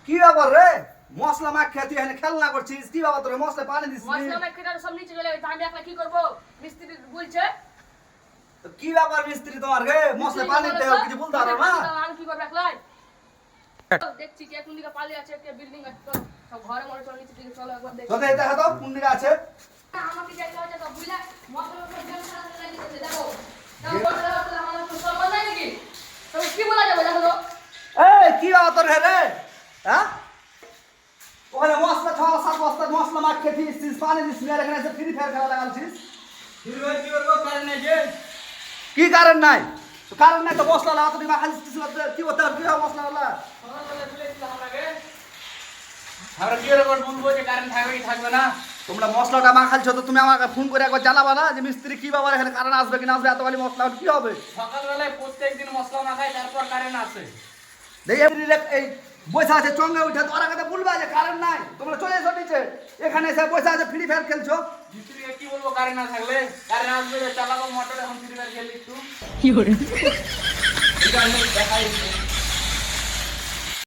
কি ব্যাপার রে? মশলা মাখিয়ে তুই এখানে খেলনা করছিস? কি ব্যাপার তোর? মশলা পানি দিস নি? মশলা মাখিয়ে সব নিচে চলে গেছে, আমি একলা কি করবো? মিস্ত্রি বলছে তো কি ব্যাপার মিস্ত্রি তোমার রে? মশলা পানি দিতে হবে, কিছু বলতে পারো না? আমি কি করবো একলাই? দেখছি যে কোন দিকে পালিয়ে আছে, একটা বিল্ডিং আছে, তো সব ঘরে মরে চলো, নিচে দিকে চলো একবার দেখি। তোদের এটা তো কোন দিকে আছে? আমাকে যাইতে হচ্ছে তো বুঝলা, মশলা সব জল ছাড়া লাগিয়ে দিতে দেখো। তাও মশলা আমার তো সব নাই নাকি? তবে কি বলা যাবে দেখো তো? এই কি ব্যাপার তোর রে? হ্যাঁ? ওখানে মশলা 6-7 বস্তা মশলা মাখিয়ে দিয়েছিস, পানি দিস নি, আর এখানে এসে ফ্রি ফায়ার খেলা লাগাচ্ছিস? কি করবো কারণ নাই যে কি কারণ নাই? তো কারণ নাই তো মশলা লাগা তুই মাখাচ্ছিস, কি করতে হবে? কি হবে মশলা লাগা? সকালবেলা বলেছিলাম আপনাকে আমরা কি করে বলবো যে কারেন্ট থাকবে কি থাকবে না? তোমরা মশলাটা মাখাচ্ছ তো তুমি আমাকে ফোন করে একবার জানাবা না যে মিস্ত্রি কি ব্যাপার, এখানে কারণ আসবে কি না আসবে, এত খালি মশলা কি হবে? সকালবেলায় প্রত্যেকদিন মশলা মাখাই, তারপর কারেন্ট আসে। দেখি এই বসে আছে চঙ্গে উঠে, তোরা কথা বলবা যে কারেন্ট নাই, তোমরা চলে এসো নিচে, এখানে এসে বসে আছে ফ্রি ফায়ার খেলছো। মিস্ত্রিকে কি বলবো কারেন্ট না থাকলে? কারেন্ট আসবে, চালাবো মোটর, এখন ফ্রি ফায়ার খেলি একটু। কি করে? ঠিক আছে দেখাই